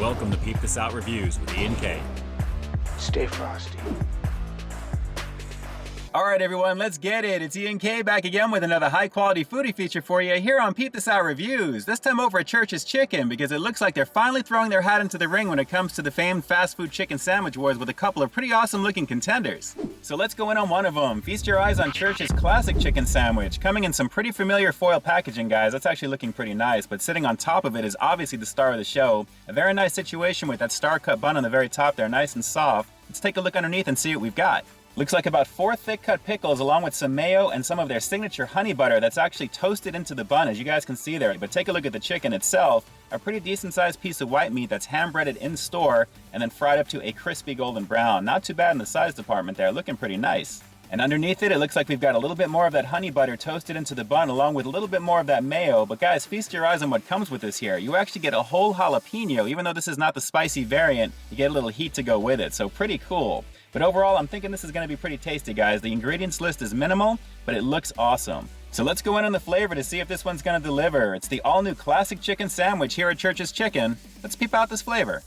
Welcome to Peep This Out Reviews with Ian K. Stay frosty. All right, everyone, let's get it. It's Ian K back again with another high-quality foodie feature for you here on Peep This Out Reviews. This time over at Church's Chicken, because it looks like they're finally throwing their hat into the ring when it comes to the famed fast food chicken sandwich wars with a couple of pretty awesome-looking contenders. So let's go in on one of them. Feast your eyes on Church's classic chicken sandwich, coming in some pretty familiar foil packaging, guys. That's actually looking pretty nice, but sitting on top of it is obviously the star of the show. A very nice situation with that star-cut bun on the very top there, nice and soft. Let's take a look underneath and see what we've got. Looks like about 4 thick-cut pickles along with some mayo and some of their signature honey butter that's actually toasted into the bun, as you guys can see there. But take a look at the chicken itself. A pretty decent-sized piece of white meat that's hand-breaded in store and then fried up to a crispy golden brown. Not too bad in the size department there, looking pretty nice. And underneath it, it looks like we've got a little bit more of that honey butter toasted into the bun along with a little bit more of that mayo. But guys, feast your eyes on what comes with this here. You actually get a whole jalapeno. Even though this is not the spicy variant, you get a little heat to go with it. So pretty cool. But overall, I'm thinking this is going to be pretty tasty, guys. The ingredients list is minimal, but it looks awesome. So let's go in on the flavor to see if this one's going to deliver. It's the all-new classic chicken sandwich here at Church's Chicken. Let's peep out this flavor.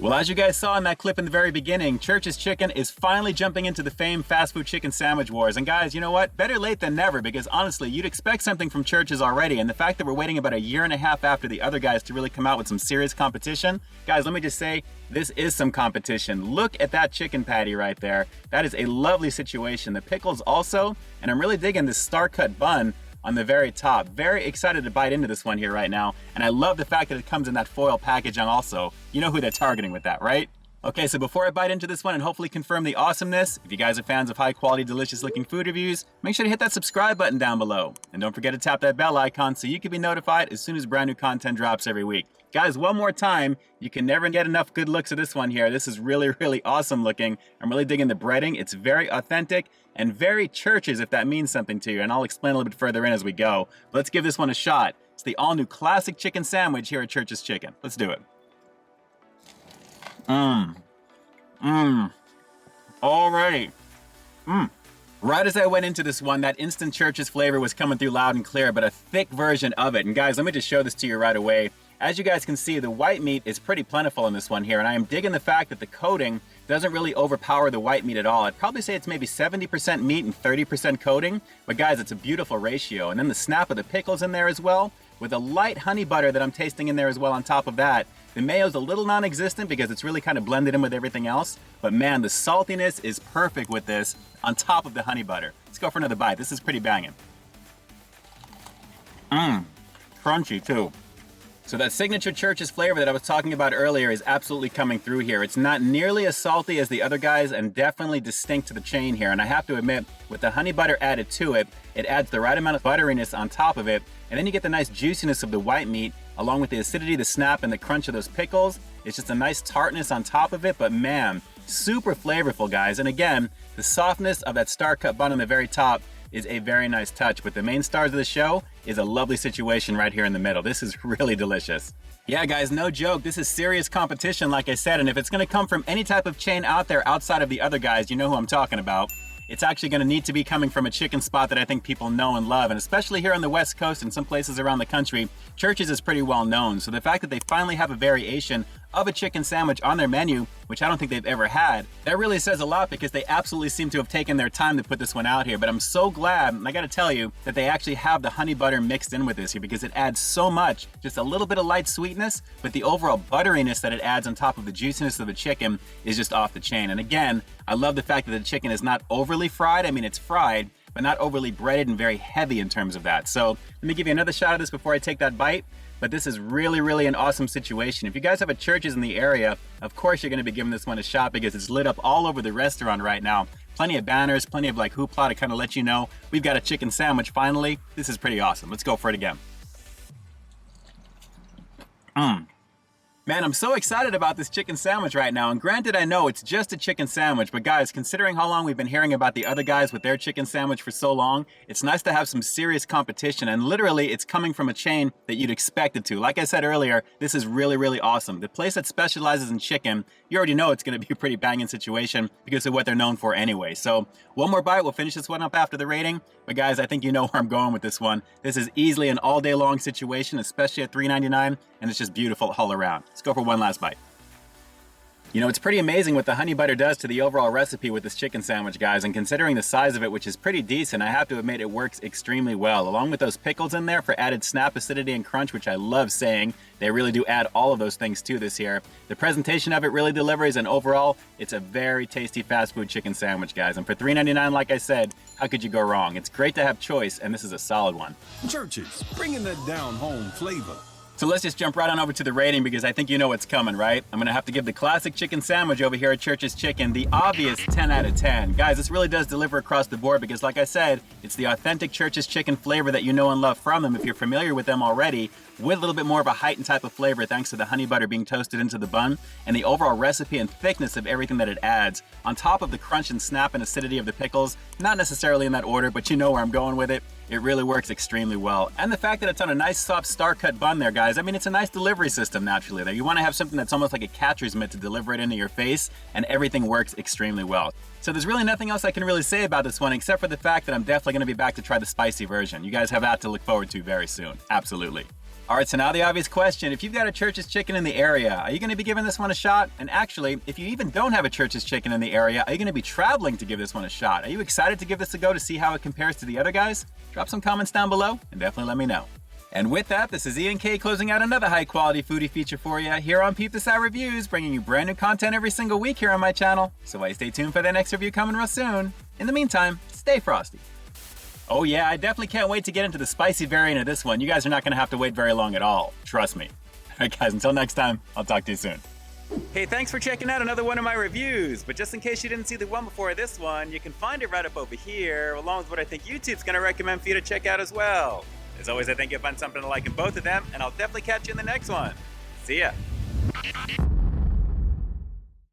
Well, as you guys saw in that clip in the very beginning, Church's Chicken is finally jumping into the famed fast food chicken sandwich wars. And guys, you know what? Better late than never, because honestly, you'd expect something from Church's already. And the fact that we're waiting about 1.5 years after the other guys to really come out with some serious competition, guys, let me just say, this is some competition. Look at that chicken patty right there. That is a lovely situation. The pickles also, and I'm really digging this star-cut bun on the very top. Very excited to bite into this one here right now. And I love the fact that it comes in that foil packaging also. You know who they're targeting with that, right? Okay, so before I bite into this one and hopefully confirm the awesomeness, if you guys are fans of high quality, delicious looking food reviews, make sure to hit that subscribe button down below. And don't forget to tap that bell icon so you can be notified as soon as brand new content drops every week. Guys, one more time, you can never get enough good looks of this one here. This is really, really awesome looking. I'm really digging the breading. It's very authentic and very Church's, if that means something to you. And I'll explain a little bit further in as we go. But let's give this one a shot. It's the all-new classic chicken sandwich here at Church's Chicken. Let's do it. All right. Right as I went into this one, that instant Church's flavor was coming through loud and clear, but a thick version of it. And guys, let me just show this to you right away. As you guys can see, the white meat is pretty plentiful in this one here, and I am digging the fact that the coating doesn't really overpower the white meat at all. I'd probably say it's maybe 70% meat and 30% coating, but guys, it's a beautiful ratio. And then the snap of the pickles in there as well, with a light honey butter that I'm tasting in there as well on top of that. The mayo's a little non-existent because it's really kind of blended in with everything else, but man, the saltiness is perfect with this on top of the honey butter. Let's go for another bite. This is pretty banging. Crunchy too. So that signature Church's flavor that I was talking about earlier is absolutely coming through here. It's not nearly as salty as the other guys and definitely distinct to the chain here. And I have to admit, with the honey butter added to it, it adds the right amount of butteriness on top of it. And then you get the nice juiciness of the white meat, along with the acidity, the snap, and the crunch of those pickles. It's just a nice tartness on top of it, but man, super flavorful, guys. And again, the softness of that star-cut bun on the very top is a very nice touch, but the main stars of the show is a lovely situation right here in the middle. This is really delicious. Yeah, guys, no joke. This is serious competition, like I said, and if it's going to come from any type of chain out there outside of the other guys, you know who I'm talking about. It's actually going to need to be coming from a chicken spot that I think people know and love, and especially here on the West Coast and some places around the country, Church's is pretty well known. So the fact that they finally have a variation of a chicken sandwich on their menu, which I don't think they've ever had, that really says a lot because they absolutely seem to have taken their time to put this one out here. But I'm so glad, and I gotta tell you, that they actually have the honey butter mixed in with this here because it adds so much, just a little bit of light sweetness, but the overall butteriness that it adds on top of the juiciness of the chicken is just off the chain. And again, I love the fact that the chicken is not overly fried. I mean, it's fried, but not overly breaded and very heavy in terms of that. So let me give you another shot of this before I take that bite. But this is really, really an awesome situation. If you guys have a Church's in the area, of course you're gonna be giving this one a shot because it's lit up all over the restaurant right now. Plenty of banners, plenty of like hoopla to kind of let you know we've got a chicken sandwich finally. This is pretty awesome. Let's go for it again. Man, I'm so excited about this chicken sandwich right now, and granted I know it's just a chicken sandwich, but guys, considering how long we've been hearing about the other guys with their chicken sandwich for so long, it's nice to have some serious competition, and literally it's coming from a chain that you'd expect it to. Like I said earlier, this is really, really awesome. The place that specializes in chicken, you already know it's gonna be a pretty banging situation because of what they're known for anyway. So one more bite, we'll finish this one up after the rating, but guys, I think you know where I'm going with this one. This is easily an all day long situation, especially at $3.99, and it's just beautiful all around. Let's go for one last bite. You know, it's pretty amazing what the honey butter does to the overall recipe with this chicken sandwich, guys, and considering the size of it, which is pretty decent, I have to admit it works extremely well. Along with those pickles in there for added snap, acidity, and crunch, which I love saying, they really do add all of those things to this here. The presentation of it really delivers, and overall, it's a very tasty fast food chicken sandwich, guys. And for $3.99, like I said, how could you go wrong? It's great to have choice, and this is a solid one. Churches, bringing that down-home flavor. So let's just jump right on over to the rating because I think you know what's coming, right? I'm gonna have to give the classic chicken sandwich over here at Church's Chicken the obvious 10 out of 10. Guys, this really does deliver across the board because like I said, it's the authentic Church's Chicken flavor that you know and love from them if you're familiar with them already, with a little bit more of a heightened type of flavor thanks to the honey butter being toasted into the bun and the overall recipe and thickness of everything that it adds, on top of the crunch and snap and acidity of the pickles, not necessarily in that order, but you know where I'm going with it. It really works extremely well. And the fact that it's on a nice soft star-cut bun there, guys, I mean, it's a nice delivery system naturally there. You want to have something that's almost like a catcher's mitt to deliver it into your face, and everything works extremely well. So there's really nothing else I can really say about this one except for the fact that I'm definitely going to be back to try the spicy version. You guys have that to look forward to very soon. Absolutely. All right, so now the obvious question. If you've got a Church's Chicken in the area, are you going to be giving this one a shot? And actually, if you even don't have a Church's Chicken in the area, are you going to be traveling to give this one a shot? Are you excited to give this a go to see how it compares to the other guys? Drop some comments down below and definitely let me know. And with that, this is Ian K closing out another high-quality foodie feature for you here on Peep This Out Reviews, bringing you brand new content every single week here on my channel. So why stay tuned for the next review coming real soon. In the meantime, stay frosty. Oh yeah, I definitely can't wait to get into the spicy variant of this one. You guys are not going to have to wait very long at all. Trust me. All right, guys, until next time, I'll talk to you soon. Hey, thanks for checking out another one of my reviews. But just in case you didn't see the one before this one, you can find it right up over here, along with what I think YouTube's going to recommend for you to check out as well. As always, I think you'll find something to like in both of them, and I'll definitely catch you in the next one. See ya.